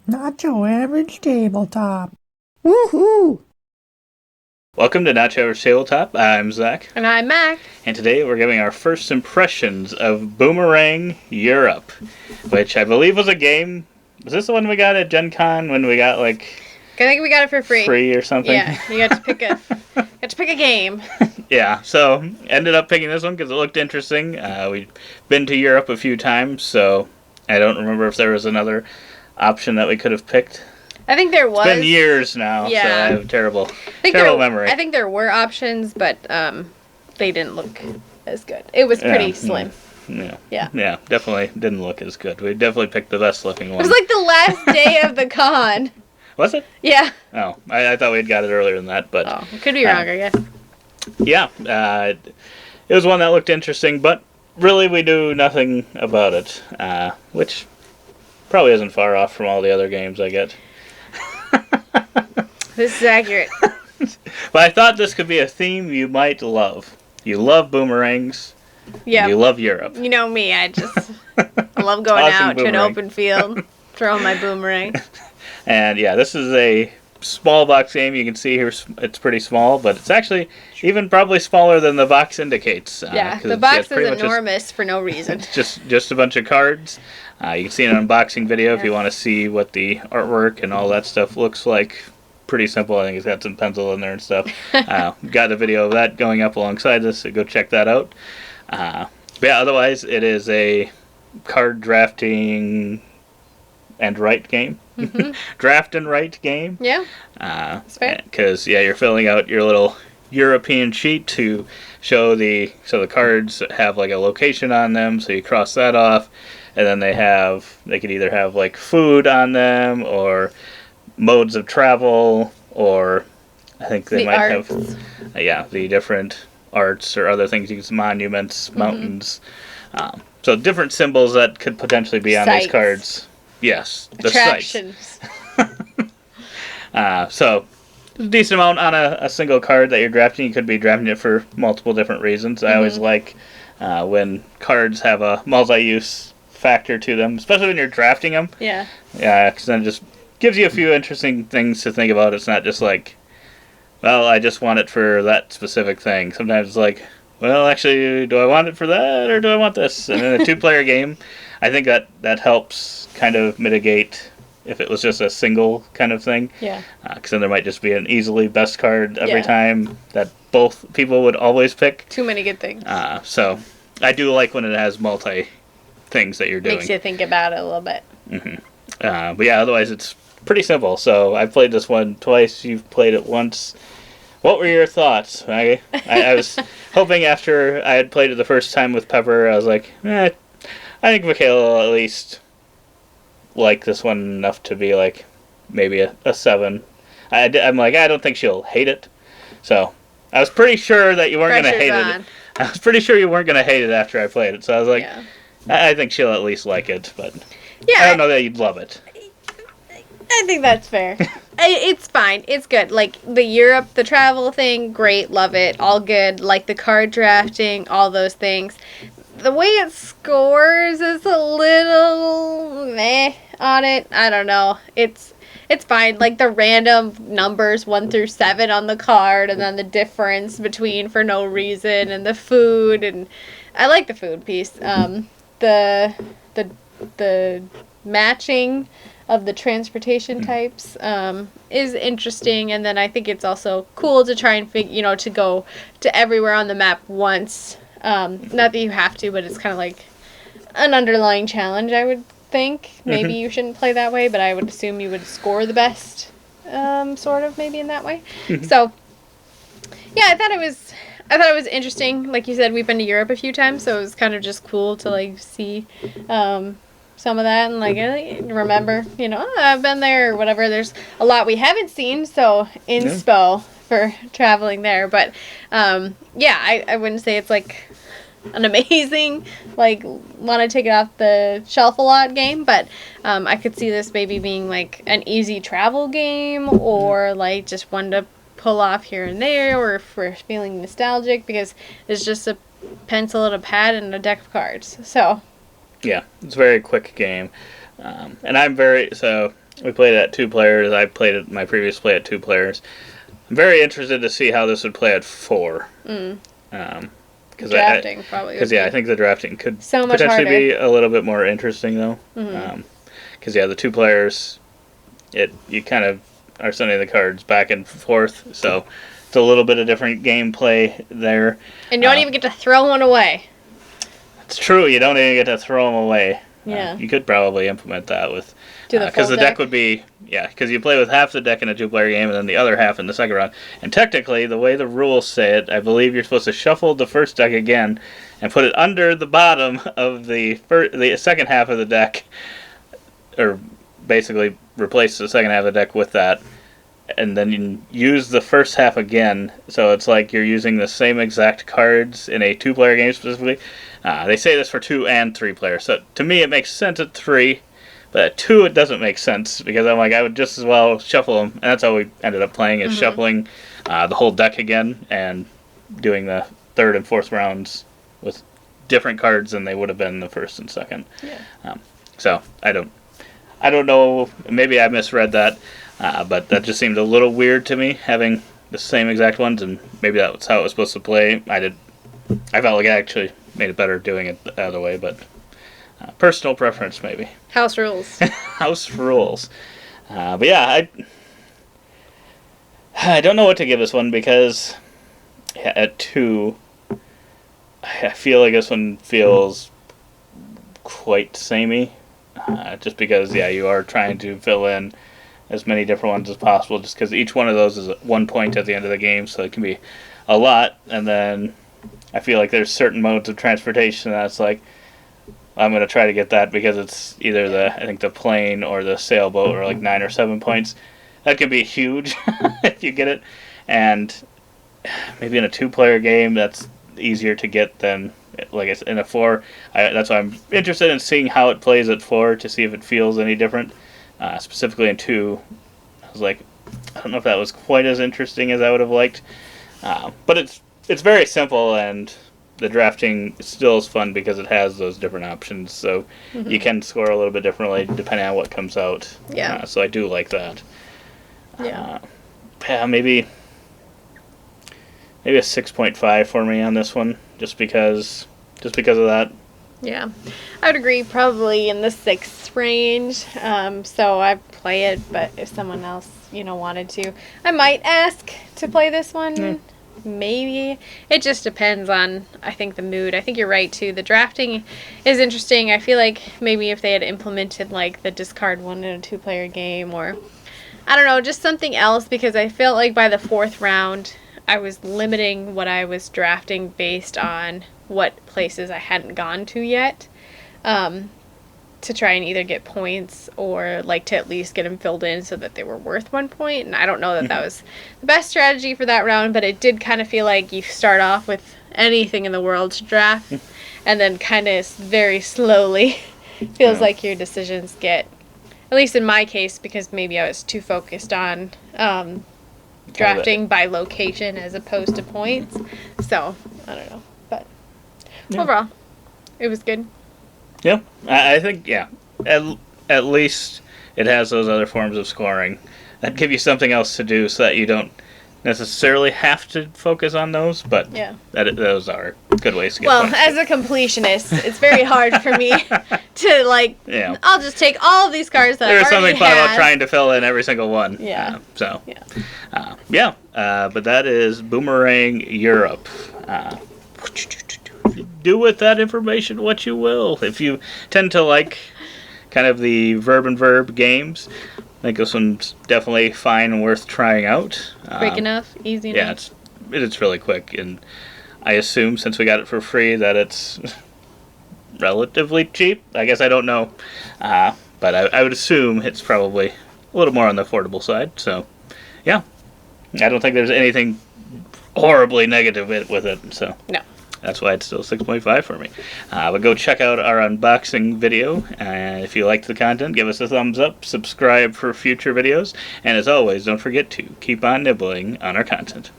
Not your average tabletop. Woohoo! Welcome to Not Your Average Tabletop. I'm Zach. And I'm Mac. And today we're giving our first impressions of Boomerang Europe, which I believe was a game. Was this the one we got at Gen Con when we got I think we got it for free. Free or something? Yeah, you got to pick a game. Yeah, so ended up picking this one because it looked interesting. We've been to Europe a few times, so I don't remember if there was another option that we could have picked. I think there was. It's been years now, so I have a terrible memory. I think there were options, but they didn't look as good. It was pretty slim. Yeah, definitely didn't look as good. We definitely picked the best looking one. It was like the last day of the con. Was it? Yeah. Oh, I thought we'd got it earlier than that, but... Oh, could be wrong, I guess. Yeah, it was one that looked interesting, but really we knew nothing about it, which probably isn't far off from all the other games I get. This is accurate. But I thought this could be a theme you might love. You love boomerangs. Yeah. You love Europe. You know me, I love going out to an boomerang. open field, throwing my boomerang. And yeah, this is a small box game. You can see here it's pretty small, but it's actually even probably smaller than the box indicates. Yeah, the box is enormous for no reason. Just a bunch of cards. You can see an unboxing video if you want to see what the artwork and all that stuff looks like. Pretty simple. I think it's got some pencil in there and stuff. Got a video of that going up alongside this, so go check that out. But yeah, otherwise it is a card drafting and write game. Mm-hmm. Draft and write game. Yeah. That's fair. Because you're filling out your little European sheet to show the cards have like a location on them, so you cross that off, and then they could either have like food on them or modes of travel, or I think they might have the different arts or other things, use monuments, mountains. So different symbols that could potentially be on these cards. Yes, the attractions. So a decent amount on a single card that you're drafting. You could be drafting it for multiple different reasons. I always like when cards have a multi-use factor to them, especially when you're drafting them. Yeah. Yeah, because then it just gives you a few interesting things to think about. It's not just like, well, I just want it for that specific thing. Sometimes it's like, well, actually, do I want it for that or do I want this? And in a two-player game, I think that helps kind of mitigate if it was just a single kind of thing. Yeah. Because then there might just be an easily best card every time that both people would always pick. Too many good things. So I do like when it has multi-things that you're doing. Makes you think about it a little bit. Mm-hmm. But yeah, otherwise it's pretty simple. So I've played this one twice. You've played it once. What were your thoughts? I was hoping after I had played it the first time with Pepper, I was like, I think Michaela will at least like this one enough to be like maybe a 7. I'm like, I don't think she'll hate it. So I was pretty sure that you weren't going to hate it. I was pretty sure you weren't going to hate it after I played it. So I was like, I think she'll at least like it, but I don't know that you'd love it. I think that's fair. It's fine. It's good. Like, the Europe, the travel thing, great. Love it. All good. Like, the card drafting, all those things. The way it scores is a little meh on it. I don't know. It's fine. Like, the random numbers 1 through 7 on the card, and then the difference between for no reason, and the food, and I like the food piece. The matching of the transportation types is interesting, and then I think it's also cool to try and to go to everywhere on the map once. Not that you have to, but it's kind of like an underlying challenge, I would think. Maybe you shouldn't play that way, but I would assume you would score the best, sort of, maybe in that way. So, yeah, I thought it was interesting. Like you said, we've been to Europe a few times, so it was kind of just cool to like see some of that and like remember, I've been there or whatever. There's a lot we haven't seen, so inspo for traveling there. But I wouldn't say it's like an amazing, like, want to take it off the shelf a lot game, but I could see this maybe being like an easy travel game, or like just one to pull off here and there, or if we're feeling nostalgic, because it's just a pencil and a pad and a deck of cards. So yeah, it's a very quick game. And we played at 2 players. I played it my previous play at 2 players. I'm very interested to see how this would play at 4. Drafting probably. Because I think the drafting could so much potentially harder. be a little bit more interesting though. Because the 2 players, you kind of are sending the cards back and forth, so it's a little bit of different gameplay there. And you don't even get to throw one away. It's true. You don't even get to throw them away. Yeah. You could probably implement that with because the deck would be because you play with half the deck in a 2-player game and then the other half in the second round. And technically, the way the rules say it, I believe you're supposed to shuffle the first deck again and put it under the bottom of the second half of the deck, or basically replace the second half of the deck with that, and then you use the first half again. So it's like you're using the same exact cards in a 2-player game specifically. They say this for 2 and 3 players. So to me, it makes sense at 3. But at 2, it doesn't make sense, because I'm like, I would just as well shuffle them. And that's how we ended up playing, is shuffling the whole deck again and doing the 3rd and 4th rounds with different cards than they would have been in the 1st and 2nd. Yeah. So I don't know. Maybe I misread that, but that just seemed a little weird to me, having the same exact ones, and maybe that's how it was supposed to play. I felt like I actually made it better doing it the other way, but personal preference maybe. House rules. House rules. But yeah, I don't know what to give this one, because at 2, I feel like this one feels quite samey. Just because, you are trying to fill in as many different ones as possible, just because each one of those is 1 point at the end of the game, so it can be a lot. And then I feel like there's certain modes of transportation that's like, I'm going to try to get that because it's either the plane or the sailboat, or like 9 or 7 points. That can be huge if you get it. And maybe in a 2-player game, that's easier to get than like it's in a 4. That's why I'm interested in seeing how it plays at 4, to see if it feels any different. Specifically in 2, I was like, I don't know if that was quite as interesting as I would have liked. But it's very simple, and the drafting still is fun because it has those different options. So you can score a little bit differently depending on what comes out. Yeah. So I do like that. Yeah. Maybe a 6.5 for me on this one, just because of that. Yeah, I would agree, probably in the 6 range. So I play it, but if someone else, wanted to, I might ask to play this one. Maybe. It just depends on, I think, the mood. I think you're right, too. The drafting is interesting. I feel like maybe if they had implemented, like, the discard one in a 2-player game, or, I don't know, just something else, because I felt like by the 4th round, I was limiting what I was drafting based on what places I hadn't gone to yet, to try and either get points or like to at least get them filled in so that they were worth 1 point. And I don't know that was the best strategy for that round, but it did kind of feel like you start off with anything in the world to draft, and then kind of very slowly feels like your decisions get, at least in my case, because maybe I was too focused on drafting by location as opposed to points. So, I don't know. But overall, it was good. Yeah, I think, at least it has those other forms of scoring that give you something else to do, so that you don't necessarily have to focus on those, but those are good ways to get points. As a completionist, it's very hard for me to, I'll just take all of these cards that There's I've already something fun about trying to fill in every single one. Yeah. But that is Boomerang Europe. Do with that information what you will. If you tend to like kind of the verb and verb games, I think this one's definitely fine and worth trying out. Quick enough, easy enough. Yeah, it's really quick, and I assume since we got it for free that it's relatively cheap. I guess I don't know, but I would assume it's probably a little more on the affordable side. So, yeah, I don't think there's anything horribly negative with it. So no. That's why it's still 6.5 for me. But go check out our unboxing video. If you liked the content, give us a thumbs up, subscribe for future videos, and as always, don't forget to keep on nibbling on our content.